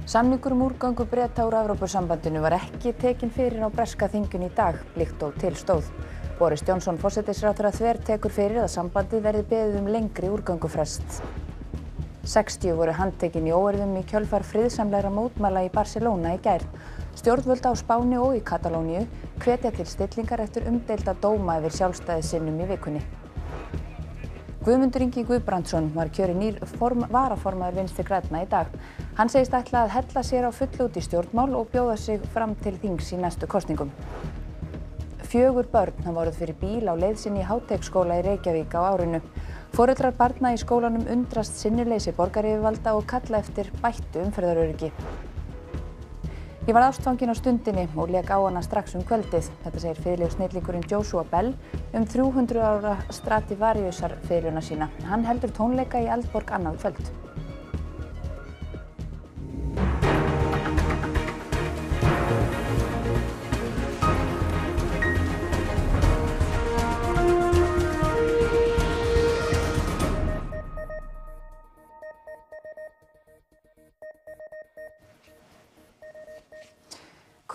Samningur úrgöngu Breta úr Evrópusambandinu var ekki tekinn fyrir á breska þinginu í dag, líkt og til stóð. Boris Johnson forsætisráðherra þvertekur fyrir að sambandið verði beðið lengri úrgöngufrest. 60 voru handtekin í óeirðum í kjölfar friðsamlegra mótmæla í Barcelona í gær. Stjórnvöld á Spáni og í Katalóníu hvetja til stillingar eftir umdeilda dóma yfir sjálfstæðisinnum í vikunni. Guðmundur Ingi Guðbrandsson var kjörinn nýr varaformaður Vinstri grænna í dag. Hann segist ætla að hella sér á fullu út í stjórnmál og bjóða sig fram til þings í næstu kosningum. 4 börn hafa orðið fyrir bíl á leið sinni í Háteigsskóla í Reykjavík á árinu. Foreldrar barna í skólanum undrast sinnuleysi borgaryfirvalda og kalla eftir bættu umferðaröryggi. Ég var ástfangin á stundinni og lék á hana strax kvöldið. Þetta segir fiðlusnillingurinn Joshua Bell 300 ára Stradivariusar fiðluna sína. Hann heldur tónleika í Eldborg annað kvöld.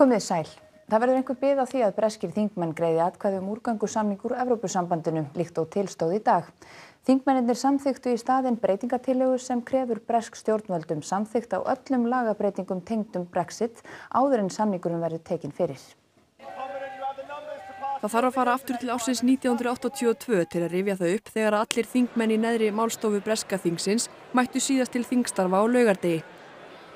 Komið sæl. Það verður einhver bið á því að breskir þingmenn greiði atkvæði úrgöngusamning úr Evrópusambandinu líkt og til stóð í dag. Þingmennirnir samþykktu í staðinn breytingatillögu sem krefur bresk stjórnvöldum samþykkt á öllum lagabreytingum tengdum Brexit áður en samningurinn verður tekinn fyrir. Það þarf að fara aftur til ársins 1982 til að rifja það upp þegar allir þingmenn í neðri málstofu breska þingsins mættu síðast til þingstarfa á laugardegi.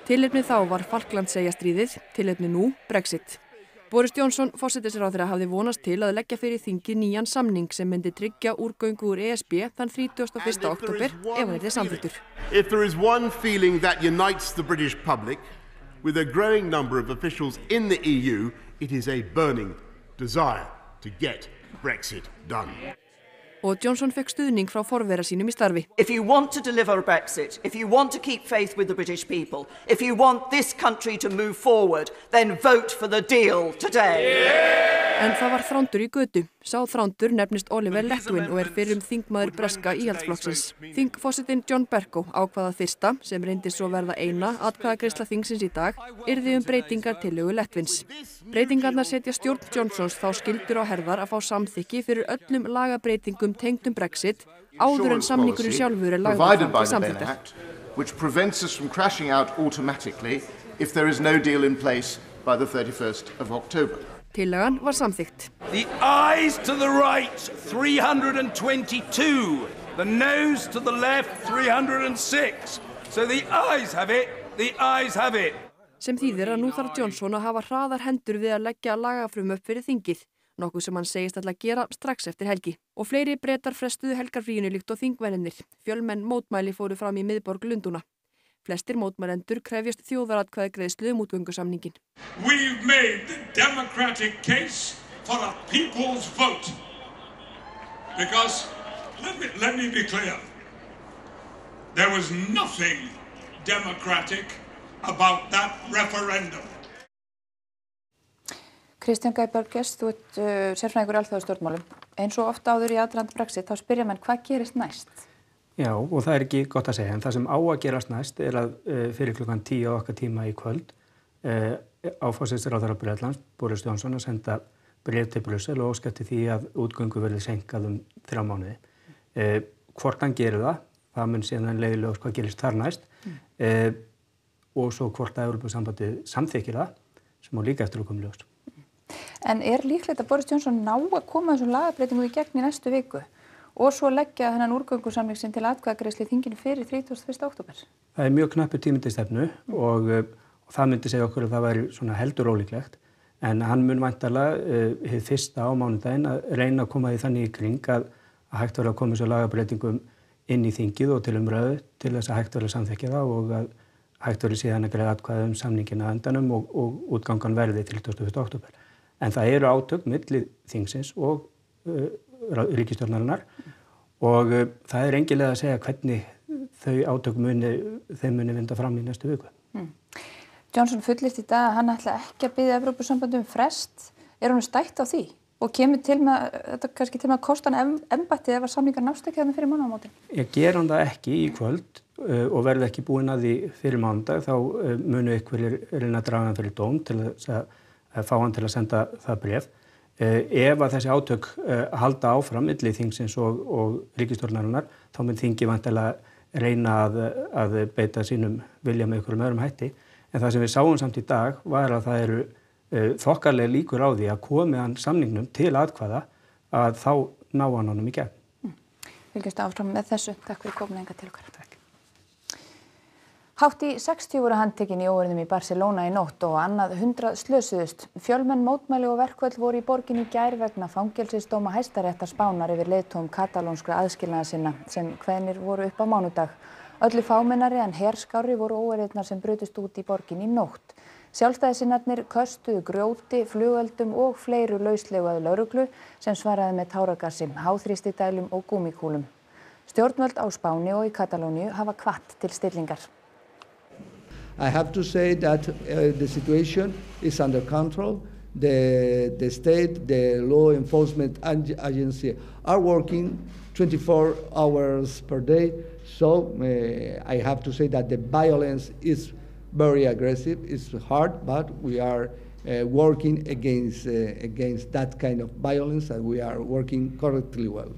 Tilefnið þá var Falklandseyjastríðið, tilefnið nú Brexit. Boris Johnson forsætisráðherra hafði vonast til að leggja fyrir þingið nýjan samning sem myndi tryggja úrgöngu úr ESB þann 31. október ef hann yrði samþykktur. If there is one feeling that unites the British public with a growing number of officials in the EU, it is a burning desire to get Brexit done. Og Johnson fekk stuðning frá forvera sínum í starfi. If you want to deliver a Brexit, if you want to keep faith with the British people, if you want this country to move forward, then vote for the deal today. En það var þrándur í götu. Sá þrándur nefnist Oliver Letwin og fyrrum þingmaður breska íhaldsflokksins. Þingforsetinn John Bercow ákvaða fyrsta, sem reyndi svo verða eina atkvæðagreiðsla þingsins í dag, yrði breytingartillögu Letwins. Breytingarnar setja stjórn Johnsons þá skyldur á herðar að fá samþykki fyrir öllum lagabreytingum tengdum Brexit áður en samningurinn sjálfur lagður fram til samþykktar. Which prevents us from crashing out automatically if there is no deal in place by the 31st of October. Tillagan var samþykkt. The ayes to the right 322, the noes to the left 306. So the ayes have it, the ayes have it. Sem þýðir að nú þarf Johnson að hafa hraðar hendur við að leggja lagafrumvarp fyrir þingið, nokkuð sem hann segist ætla að gera strax eftir helgi. Og fleiri Bretar frestuðu helgarfríinu líkt og þingmennirnir. Fjölmenn mótmæli fóru fram í miðborg Lundúna. Flestir mótmælendur krefjast þjóðaratkvæðagreiðslu útgöngusamninginn. We've made the democratic case for a people's vote. Because, let me be clear, there was nothing democratic about that referendum. Kristján Geibergers, þú ert sérfræðingur í alþjóðastjórnmálum. Eins og ofta áður í aðdraganda Brexit, þá spyrja menn hvað gerist næst? Já, og það ekki gott að segja, en það sem á að gerast næst að fyrir klukkan 10 á okkar tíma í kvöld á forsætisráðherra Bretlands, Boris Johnson, að senda bréf til Brussel og óska eftir því að útgöngu verði seinkað 3 mánuði. Hvort hann gerir það mun síðan leiðilega hvað gerist þar næst og svo hvort að Evrópusambandið samþykkir það, sem á líka eftir að koma í ljós. En líklegt að Boris Johnson ná að koma þessum lagabreytingum í gegn í næstu viku? Og svo leggja þennan úrgöngusamning sinn til atkvæðagreiðslu í þinginu fyrir 31. október. Það mjög knappur tími til stefnu og það myndi segja okkur að það væri svona heldur ólíklegt. En hann mun væntanlega hið fyrsta á mánudaginn að reyna að koma því þannig í kring að hægt verði að koma svo lagabreytingum inn í þingið og til umræðu til þess að hægt verði að samþykkja það og að hægt verði síðan að greiða atkvæði samninginn að endanum og útgangan verði til 31. október. En það eru átök milli þingsins og ríkisstjórnarinnar og það engilega að segja hvernig þau átök muni vinda fram í næstu viku. Johnson fullyrti í dag að hann ætla ekki að biðja Evrópusambandið frest. Honum stætt á því? Og kemur til með, þetta kannski til með að kosta hann embættið ef að samningar nást ekki þarna fyrir mánaðamótin? Ég ger hann það ekki í kvöld og verði ekki búin að því fyrir mánudag þá munu einhverjir reyna að draga hann fyrir dóm til að fá hann til að senda það bréf. Ef að þessi átök halda áfram milli þingsins og ríkisstjórnarinnar þá mun þingi væntanlega reyna að beita sínum vilja með einhverjum öðrum hætti. En það sem við sáum samt í dag var að það eru þokkalega líkur á því að komi hann samningnum til atkvæða að þá ná hann honum í gegn. Fylgjumst áfram með þessu. Takk fyrir komuna hingað til okkar. Takk. Hátt í 60 voru handtekin í óeirðum í Barcelona í nótt og annað 100 slösuðust. Fjölmenn mótmæli og verkföll voru í borginni í gær vegna fangelsisdóma Hæstaréttar Spánar yfir leiðtogum katalónskra aðskilnaðarsinna sem kveðnir voru upp á mánudag. Öllu fámennari en herskárri voru óeirðirnar sem brutust út í borginni í nótt. Sjálfstæðisinnarnir köstuðu grjóti, flugeldum og fleiru lauslegu að lögreglu sem svaraði með táragasi, háþrýstidælum og gúmmíkúlum. Stjórnvöld á Spáni og í Katalóníu hafa hvatt til stillingar. I have to say that the situation is under control. The state, the law enforcement agency are working 24 hours per day. So I have to say that the violence is very aggressive. It's hard, but we are working against that kind of violence and we are working correctly well.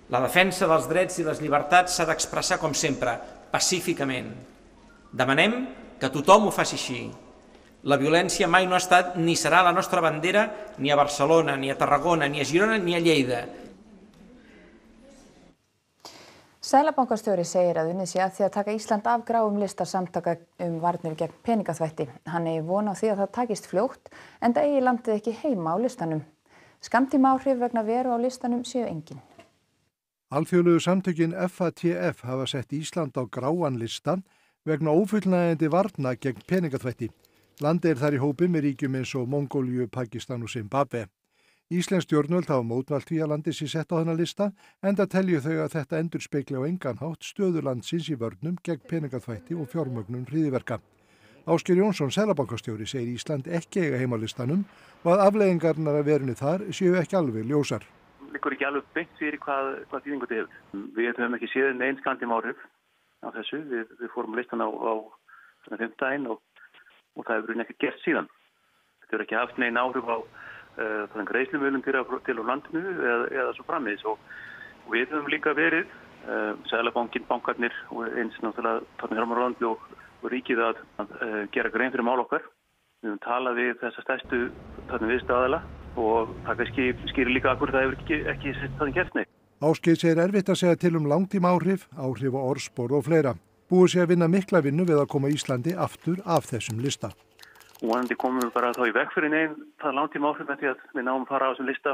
La defensa dels drets i les llibertats s'ha d'expressar com sempre, pacíficament. Demanem que tothom ho faci així. La violència mai no ha estat ni serà la nostra bandera ni a Barcelona, ni a Tarragona, ni a Girona, ni a Lleida. Seðlabankastjóri segir að unnið sé að því að taka Ísland af gráum lista samtaka varnir gegn peningaþvætti. Hann eigi von á því að það takist fljótt enda eigi landið ekki heima á listanum. Skammtímaáhrif vegna veru á listanum séu engin. Alþjóðlegu samtökin FATF hafa sett Ísland á gráan lista vegna ófullnægjandi varna gegn peningaþvætti. Landið þar í hópi með ríkjum eins og Mongóliu, Pakistan og Zimbabwe. Íslensk stjórnvöld hafa mótmælt því að landið sé sett á þennan lista enda telju þau að þetta endurspegli á engan hátt stöðu landsins í vörnum gegn peningaþvætti og fjármögnun hryðjuverka. Ásgeir Jónsson, seðlabankastjóri, segir Ísland ekki eiga heima á listanum og að afleiðingarnar af verunni þar séu ekki alveg ljósar. Liggur ekki alveg beint fyrir hvað þýðingu þetta hefur. Við höfum ekki séð nein skammtímaáhrif á þessu. Við fórum listan á fimmtudaginn og það hefur ekki gert síðan. Þetta hefur ekki haft nein áhrif á greiðslumölum til á landinu eða svo framvegis og við höfum líka verið Seðlabankinn, bankarnir og eins náttúrulega fjármálaráðuneytið og ríkið að gera grein fyrir mál okkar. Við höfum talað við þessa stærstu viðstæðala og það skýrir líka akkur það hefur ekki þannig gert neitt. Ásgeir segir erfitt að segja til langtíma áhrif á orðspor og fleira. Búið sé að vinna mikla vinnu við að koma Íslandi aftur af þessum lista. Og vonandi komum við bara þá í veg fyrir það langtíma áhrif með því að við náum að fara á þessum lista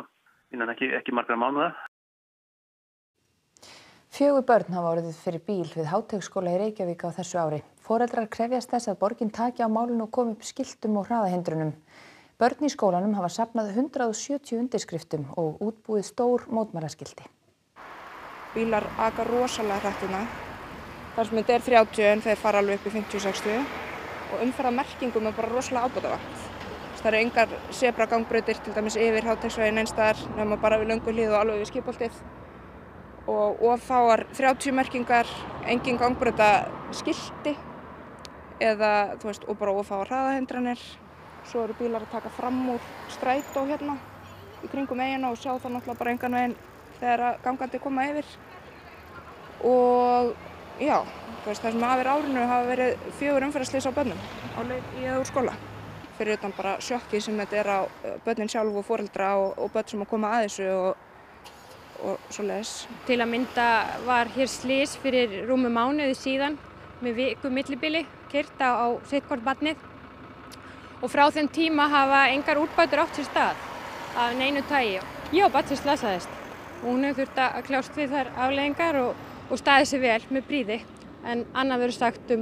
innan ekki margra mánuða. 4 börn hafa orðið fyrir bíl við Háteigsskóla í Reykjavík á þessu ári. Foreldrar krefjast þess að borgin taki á málinu og komi upp skiltum og hraðahindrunum. Börn í skólanum hafa safnað 170 undirskriftum og útbúið stór mótmælaskilti. Bílar aka rosalega hratt þar sem þetta er 30 en þeir fara alveg upp í 50-60 og umferðarmerkingum er bara rosalega ábótavant. Það eru engar sebragangbrautir til dæmis yfir Háteigsveginn neins staðar nema bara við Lönguhlíð og alveg við Skipholtið. Og fáar 30 merkingar, engin gangbrautaskilti eða og bara fáar hraðahindranir. Svo eru bílar að taka fram úr strætó hérna í kringum eyjuna og sjá það náttúrulega bara engan veginn þegar gangandi koma yfir. Og já, það sem af árinu hafa verið 4 umferðarslys á börnum á leið í eða úr skóla. Fyrir utan bara sjokkið sem þetta er á börnin sjálf og foreldra og börn sem að koma að þessu og svoleiðis. Til að mynda var hér slys fyrir rúmu mánuði síðan með viku millibili keyrt á sitthvort barnið og frá þeim tíma hafa engar úrbætur átt sér stað af neinu tagi. Já, barn sem slasaðist. Hún hefur þurft að kljást við þær afleiðingar og staðið sig vel með prýði en annað verður sagt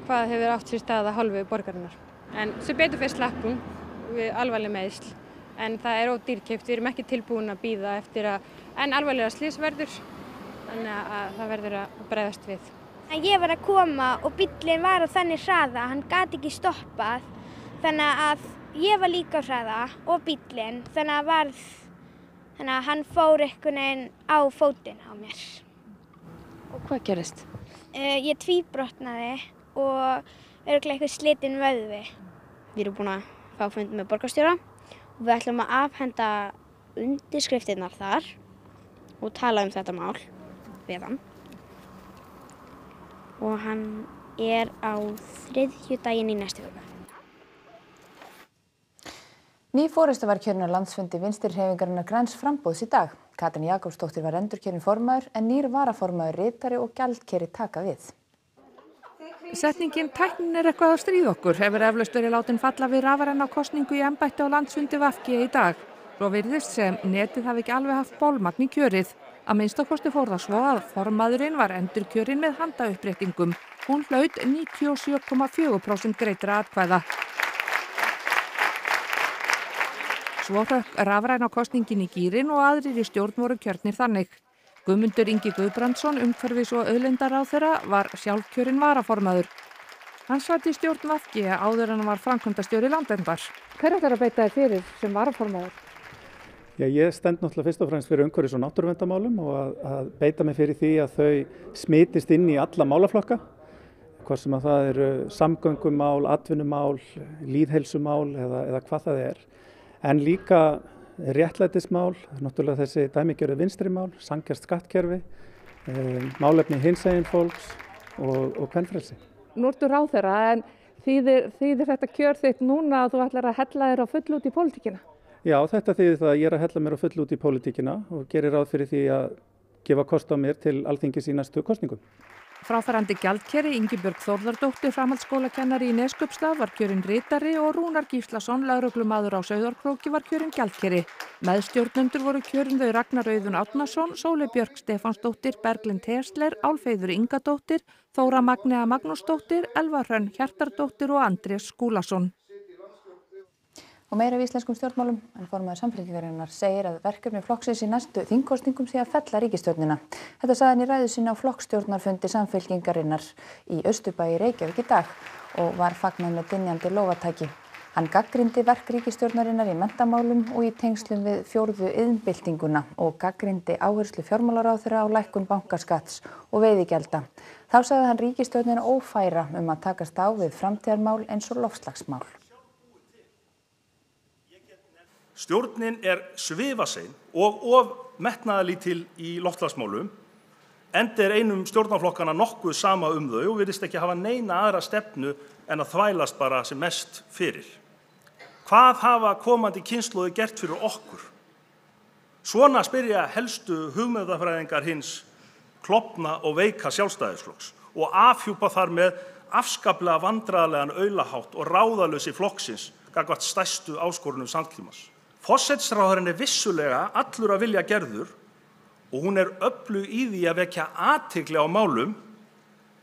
hvað hefur átt sér stað að hálfu borgarinnar. En sem betur fer slapp hún við alvarleg meiðsl en það er ódýrkeypt, við erum ekki tilbúin að bíða eftir en alvarlega slys verður þannig að það verður að bregðast við. Ég var að koma og bíllinn var á þannig hraða, hann gat ekki stoppað þannig að ég var líka á hraða og bíllinn þannig að hann fór einhvern veginn á fótinn á mér. Og hvað gerist? Ég tvíbrotnaði og örugglega eitthvað slitinn vöðvi. Við erum búin að fá fund með borgarstjóra og við ætlum að afhenda undirskriftirnar þar og tala þetta mál við hann. Og hann á þriðjudaginn í næstu viku. Ný forysta var kjörin á landsfundi Vinstri-hreyfingarinnar Græns framboðs í dag. Katrín Jakobsdóttir var endurkjörin formaður en nýr varaformaður ritari og gjaldkeri taka við. Setningin tæknin eitthvað að stríða okkur hefur eflaust verið látin falla við rafræna kosningu í embætti á landsfundi VG í dag. Svo virðist sem netið hafi ekki alveg haft bólmagn í kjörið. Að minnstakosti fór það svo að formaðurinn var endurkjörin með handauppréttingum. Hún hlaut 97,4% greiddra atkvæða. Svo hrökk rafræna kosningin í gírinn og aðrir í stjórn voru kjörnir þannig. Guðmundur Ingi Guðbrandsson, umhverfis- og auðlindaráðherra, var sjálfkjörinn varaformaður. Hann sat í stjórn VG áður en hann var framkvæmdastjóri Landverndar. Hver ætlar að beita þér fyrir sem varaformaður? Já, ég stend náttúrulega fyrst og fremst fyrir umhverfis- og náttúruverndarmálum og að beita mig fyrir því að þau smitist inn í alla málaflokka. Hvort sem að það eru samgöngumál, atvinnumál, lýðheilsumál eða hvað það er. En líka réttlætismál, náttúrulega þessi dæmigerðu vinstrimál, sanngjarnt skattkerfi, málefni hinsegin fólks og kvenfrelsi. Nú ertu ráðherra en þýðir þetta kjör þitt núna að þú ætlar að hella þér á fullu út í pólitíkina? Já, þetta þýðir það að ég er að hella mér á fullu út í pólitíkina og gerir ráð fyrir því að gefa kost á mér til Alþingis í næstu kosningum. Fráfarandi gjaldkeri Ingibjörg Þórðardóttir framhaldsskólakennari í Neskaupstað var kjörin ritari og Rúnar Gíslason lögreglumaður á Sauðárkróki var kjörin gjaldkeri. Meðstjórnendur voru kjörin þau Ragnar Auðun Árnason, Sóley Björk Stefánsdóttir, Berglind Hersler, Álfheiður Ingadóttir, Þóra Magnea Magnúsdóttir, Elva Hrönn Hjartardóttir og Andrés Skúlason. Og meira af íslenskum stjórnmálum, en formaður Samfylkingarinnar segir að verkefni flokksins í næstu þingkosningum sé að fella ríkisstjórnina. Þetta sagði hann í ræðu sinni á flokkstjórnarfundi Samfylkingarinnar í Austurbæ í Reykjavík í dag og var fagnað með dynjandi lófataki. Hann gagnrýndi verk ríkisstjórnarinnar í menntamálum og í tengslum við 4. iðnbyltinguna og gagnrýndi áherslu fjármálaráðherra á lækkun bankaskatts og veiðigjalda. Þá sagði hann ríkisstjórnina ófæra að takast á við framtíðarmál eins og loftslagsmál. Stjórnin svifasein og of metnaðarlítil í loftslagsmálum, enda einum stjórnarflokkana nokkuð sama þau og virðist ekki hafa neina aðra stefnu en að þvælast bara sem mest fyrir. Hvað hafa komandi kynslóðir gert fyrir okkur? Svona spyrja helstu hugmyndafræðingar hins klofna og veika sjálfstæðisflokks og afhjúpa þar með afskaplega vandræðalegan aulahátt og ráðalausi flokksins gagnvart stærstu áskorunum samtímans. Forsætisráðherrann vissulega allur að vilja gerður og hún öflug í því að vekja athygli á málum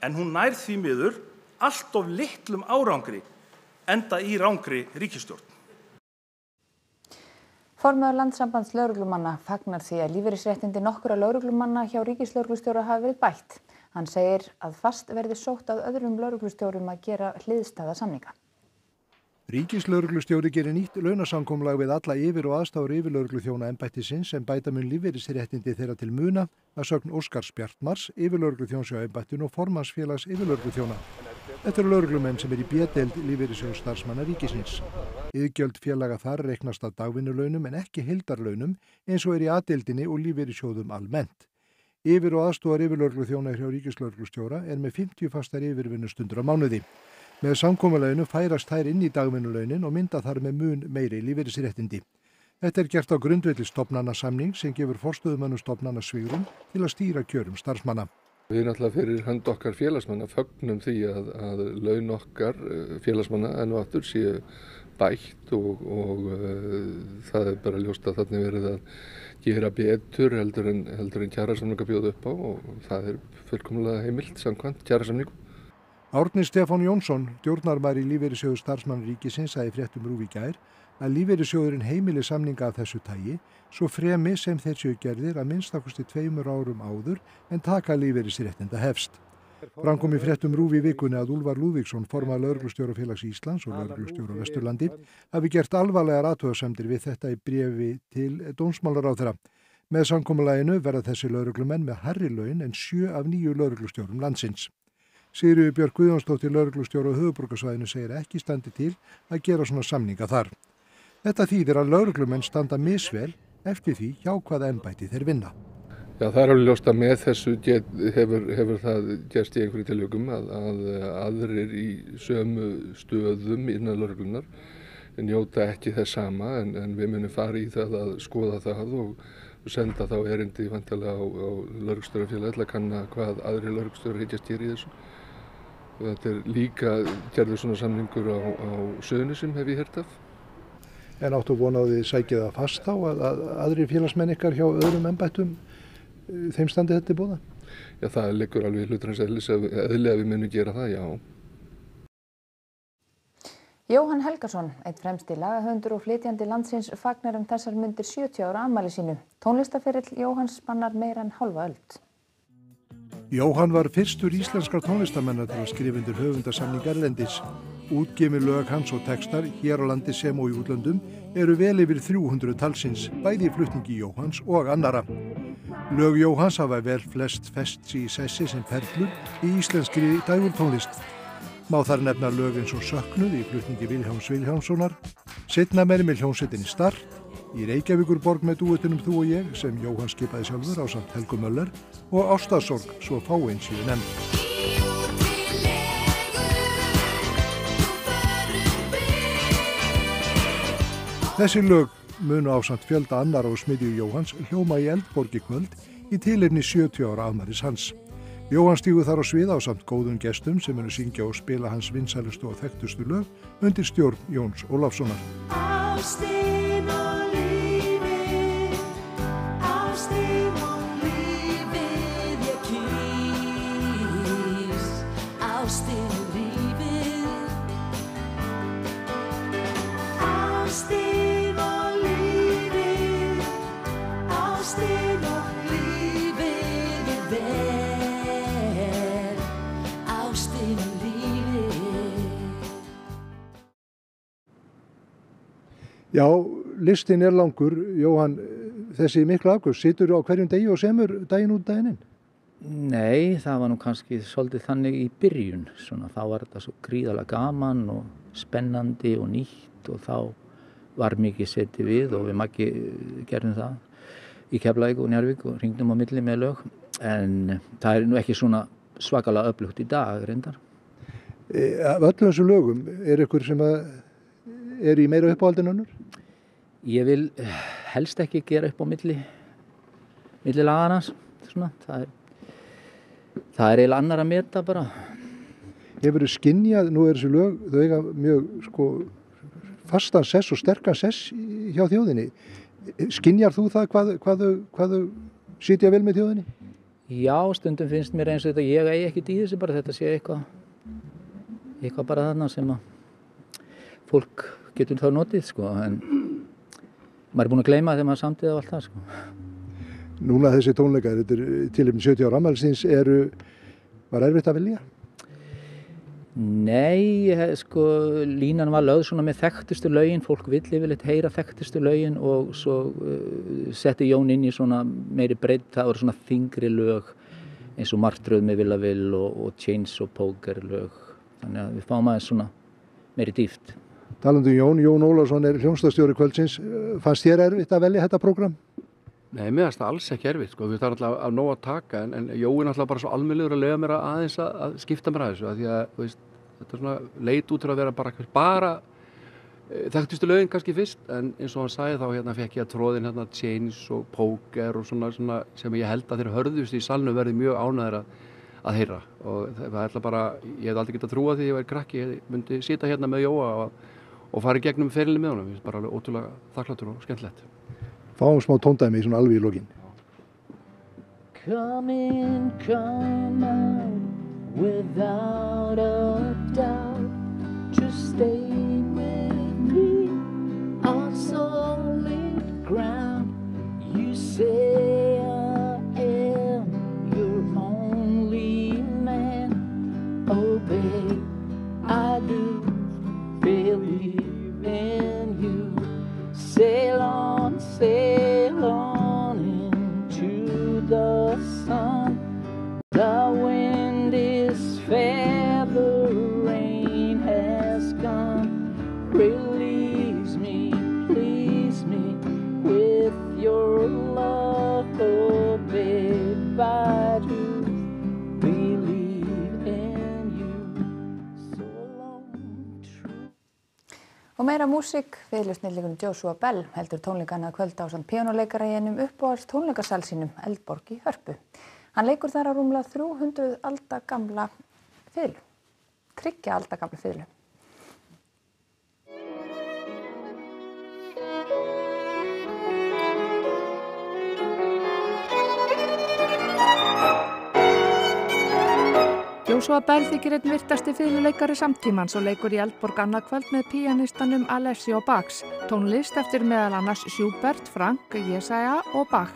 en hún nær því miður allt of litlum árangri enda í rangri ríkisstjórn. Formaður Landssambands lögreglumanna fagnar því að lífeyrisréttindi nokkurra lögreglumanna hjá ríkislögreglustjóra hafi verið bætt. Hann segir að fast verði sótt að öðrum lögreglustjórum að gera hliðstæða samninga. Ríkislögreglustjóri gerir nýtt launasamkomulag við alla yfir- og aðstæður yfirlögregluþjóna embættisins sem bæta mun lífeyrisréttindi þeirra til muna að sögn Óskars Bjartmars, yfirlögregluþjóns hjá embættinu og formannsfélags yfirlögregluþjóna. Þetta eru lögreglumenn sem í B-deild lífeyrissjóðs starfsmanna ríkisins. Iðgjöld félaga þar reiknast að dagvinnulaunum en ekki heildarlaunum eins og í A-deildinni og lífeyrissjóðum almennt. Yfir- og aðstoðar yfirlögregluþjóna hjá ríkislögreglustjóra með 50 fastar yfirvinnustundur á mánuði. Með samkomulaginu færast þær inn í dagvinnulaunin og mynda þar með mun meiri lífeyrisréttindi. Þetta gert á grundvelli stofnanasamning sem gefur forstöðumönnum stofnana svigrúm til að stýra kjörum starfsmanna. Við náttúrulega fyrir hönd okkar félagsmanna fögnum því að laun okkar félagsmanna enn og aftur séu bætt og það bara ljóst að þarna verið að gera betur heldur en kjarasamningar bjóða upp á og það fullkomlega heimilt samkvæmt kjarasamningum. Árni Stefán Jónsson, stjórnarmaður í lífeyrissjóðu starfsmanna ríkisins, sagði í fréttum RÚV í gær að lífeyrissjóðurinn heimili samninga af þessu tagi, svo fremi sem þeir séu gerðir að minnstakosti 2 árum áður en taka lífeyrisréttinda hefst. Fram kom í fréttum RÚV í vikunni að Úlfar Lúðvíksson, formaður lögreglustjórafélags Íslands og lögreglustjóra á Vesturlandi, hafi gert alvarlegar athugasemdir við þetta í bréfi til dómsmálaráðherra. Með samkomulaginu verða þessi lögreglumenn með hærri laun en 7 af 9 lögreglustjórum landsins. Sigríður Björk Guðjónsdóttir lögreglustjóri á höfuðborgarsvæðinu segir ekki standi til að gera svona samninga þar. Þetta þýðir að lögreglumenn standa misvel eftir því hjá hvaða embætti þeir vinna. Já, það alveg ljóst að með þessu hefur það gerst í einhverju tilvikum að aðrir í sömu stöðum innan lögreglunar njóta ekki þess sama en við munum fara í það að skoða það og senda þá erindi væntanlega á lögreglustjórafélagið til að kanna hvað aðrir lögreglustjórar hyggjast gera í þessu. Þetta líka gerður svona samningur á Suðurnesjum hef ég heyrt af. En áttu von á því sækið það fast á að aðrir félagsmenn ykkar hjá öðrum embættum þeim standi þetta í boða? Já, það liggur alveg hlutarins eðlis að við munum gera það, já. Jóhann Helgason, einn fremsti lagahöfundur og flytjandi landsins, fagnar þessar mundir 70 ára afmæli sínu. Tónlistaferill Jóhanns spannar meira en hálfa öld. Jóhann var fyrstur íslenskar tónlistarmanna til að skrifa undir höfundarsamning erlendis. Útgefin lög hans og textar hér á landi sem og í útlöndum eru vel yfir 300 talsins, bæði í flutningi Jóhanns og annara. Lög Jóhanns hafa vel flest fest í sessi sem perlur í íslenskri dægurtónlist. Má þar nefna lög eins og Söknuð í flutningi Vilhjálms Vilhjálmssonar, Seinna meir með hljómsveitinni Start, í Reykjavíkurborg með dúetunum Þú og ég sem Jóhann skipaði sjálfur ásamt Helgu Möller og Ástarsorg svo fáein séu nefnd. Þessi lög munu ásamt fjölda annara og smiðju Jóhanns hljóma í Eldborg í kvöld í tilefni 70 ára afmælis hans. Jóhann stígur þar á svið ásamt góðum gestum sem munu syngja og spila hans vinsælustu og þekktustu lög undir stjórn Jóns Ólafssonar. Ástin og lífið, ástin og lífið ég kýs, ástin og lífið, ástin og lífið, ástin og lífið ég vel, ástin og lífið. Já, listin langur. Jóhann, þessi mikla afgjöf, situr á hverjum degi og semur daginn út daginn inn? Nei, það var nú kannski svolítið þannig í byrjun. Þá var þetta svo gríðarlega gaman og spennandi og nýtt og þá var mikið setið við og við Maggi gerðum það í Keflavík og Njarðvík og hringnum á milli með lög. En það nú ekki svona svakalega öflugt í dag reyndar. Af öllum þessum lögum, ykkur sem er í meira uppáhaldi en önnur? Ég vil helst ekki gera upp á milli lagana. Það er eiginlega annar að meta bara. Hefurðu skynjað, nú þessi lög, þau eiga mjög fastan sess og sterkan sess hjá þjóðinni. Skynjar þú það hvað þau sitja vel með þjóðinni? Já, stundum finnst mér eins og þetta, ég eigi ekkert í þessu, bara þetta sé eitthvað bara þarna sem að fólk getur þá notið, en maður er búinn að gleyma þegar maður samtíða á allt það, Núna þessi tónleikar, þetta er tilefni 70 ára afmælisins, var erfitt að velja? Nei, línan var lögð svona með þekktustu lögin, fólk vill yfirleitt heyra þekktustu lögin og svo setti Jón inn í svona meiri breidd, það voru svona þyngri lög eins og Martröð með Villa Will og Chains og Poker lög, þannig að við fáum aðeins svona meiri dýpt. Talandi Jón Ólafsson er hljómsveitarstjóri kvöldsins, fannst þér erfitt að velja þetta prógram? Nei, mér finnst það alls ekki erfitt, við þarfum alltaf að nóg að taka en Jói alltaf bara svo almennilegur að leyfa mér aðeins að skipta mér að þessu, því að þetta er svona leit út til að vera bara þekktustu lögin kannski fyrst, en eins og hann sagði þá fekk ég að tróðin Chains og Poker og svona sem ég held að þeir hörðust í salnum verði mjög ánægðir að heyra og það ætla bara, ég hef aldrei getað trúað því ég væri krakki, ég myndi sita hérna með Jóa og fara í gegnum ferilinn með honum, bara alveg ótrúlega þakklátur og skemmtilegt. Fáum smá tóndæmi svona alveg í lokin. Come in, come out, without a doubt, just stay with me on solid ground. You say I am your only man, oh babe, I do believe in you. Sail on in Og meira músík, fiðlusnillingurinn Joshua Bell heldur tónleikana að kvölda ásamt píanóleikara í einum uppáhalds tónleikasal sínum, Eldborg í Hörpu. Hann leikur þar á rúmlega 300 alda gamla fiðlu. 3 alda gamla fiðlu. Joshua Bell þykir einn virtasti fiðluleikari samtímans og leikur í Eldborg annað kvöld með píanistanum Alessio Bachs, tónlist eftir meðal annars Schubert, Franck, Jesaja og Bach.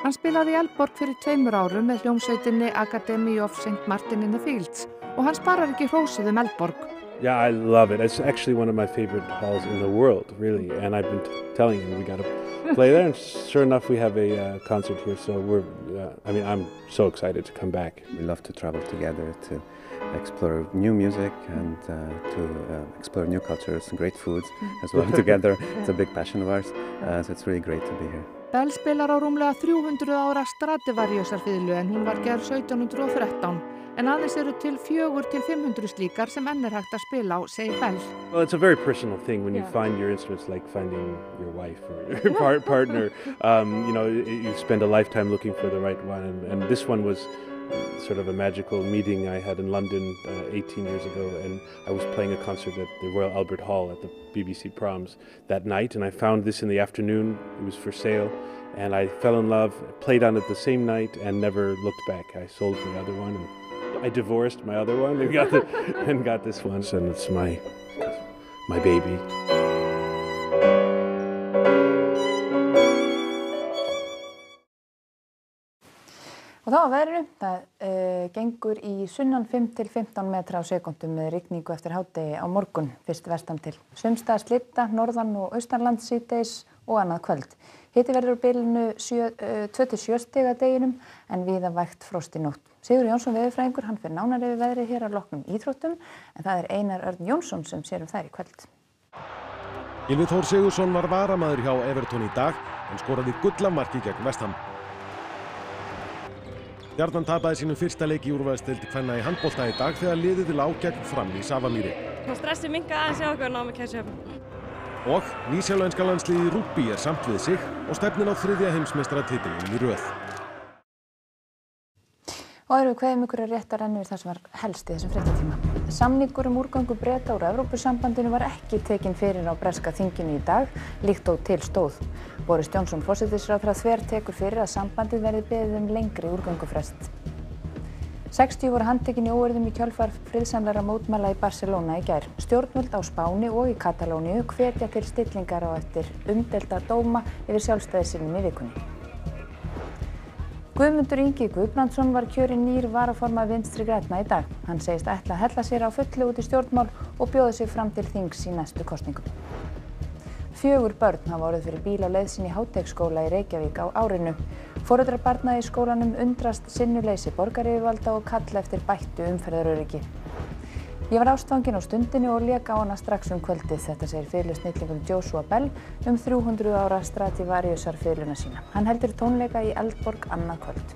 Hann spilaði í Eldborg fyrir 2 árum með hljómsveitinni Academy of St. Martin in the Fields og hann sparar ekki hrósið Eldborg. Yeah, I love it. It's actually one of my favorite halls in the world, really. And I've been telling him we got to play there. And sure enough, we have a concert here. So I'm so excited to come back. We love to travel together to explore new music and to explore new cultures and great foods as well together. It's a big passion of ours. So it's really great to be here. Bell spilar á rúmlega 300 ára Stradivariusarfiðlu en hún var gerð 1713. En aðeins eru til 400 til 500 slíkar sem enn hægt að spila á, segir Bell. Well, it's a very personal thing when you find your instruments, like finding your wife or your partner. You spend a lifetime looking for the right one, and this one was sort of a magical meeting I had in London 18 years ago, and I was playing a concert at the Royal Albert Hall at the BBC Proms that night, and I found this in the afternoon. It was for sale, and I fell in love, played on it the same night, and never looked back. I sold the other one. I divorced my other one and got this one, and it's my baby. Og þá að veðrinu, það gengur í sunnan 5 til 15 metra á sekúndu með rigningu eftir hádegi á morgun, fyrst vestan til. Sums staðar slydda, norðan og austanlands síðdegis og annað kvöld. Hiti verður á bilinu 2 til 7 stig að deginum en víða vægt frost í nótt. Sigurður Jónsson veðurfræðingur, hann fer nánar yfir veðrið hér að loknum íþróttum en það Einar Örn Jónsson sem sér þær í kvöld. Gylfi Þór Sigurðsson var varamaður hjá Everton í dag en skoraði gullmarki gegn West Ham. Stjarnan tapaði sínum fyrsta leik í úrvalsdeild kvenna í handbolta í dag þegar liðið lá gegn Fram í Safamýri. Stressið minnkaði aðeins hjá okkur og náðum að kæsa upp. Og nýsjálenska landsliðið í rúgbí samt við sig og stefnir á 3. heimsmeistaratitilinn í röð. Og erum við kveðum ykkur að rétta renni við það sem var helst í þessum fréttatíma. Samningur úrgöngu Breta úr Evrópusambandinu var ekki tekinn fyrir á breska þinginu í dag, líkt og til stóð. Boris Johnson forsætisráðherra þvertekur fyrir að sambandið verði beðið lengri úrgöngufrest. 60 voru handtekin í óeirðum í kjölfar friðsamlegra mótmæla í Barcelona í gær. Stjórnvöld á Spáni og í Katalóníu hvetja til stillingar á eftir umdeilda dóma yfir sjálfstæðissinum í vikunni. Guðmundur Ingi Guðbrandsson var kjörinn nýr varaformaður Vinstri grænna í dag. Hann segist ætla að hella sér á fullu út í stjórnmál og bjóða sig fram til þings í næstu kosningum. 4 börn hafa orðið fyrir bíl á leið sinni í Háteigsskóla í Reykjavík á árinu. Foreldrar barna í skólanum undrast sinnuleysi borgaryfirvalda og kalla eftir bættu umferðaröryggi. Ég var ástfangin á stundinni og lék á hana strax kvöldið, þetta segir fiðlusnillingurinn Joshua Bell 300 ára Stradivariusarfiðluna sína. Hann heldur tónleika í Eldborg annað kvöld.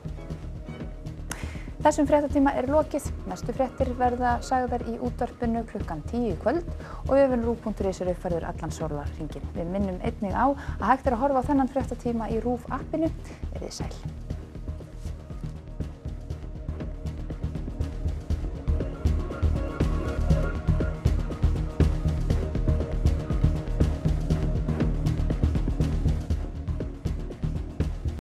Þessum fréttatíma lokið. Næstu fréttir verða sagðar í útvarpinu klukkan 10 í kvöld og vefurinn RÚV.is uppfærður allan sólarhringinn. Við minnum einnig á að hægt að horfa á þennan fréttatíma í RÚV appinu. Verið sæl.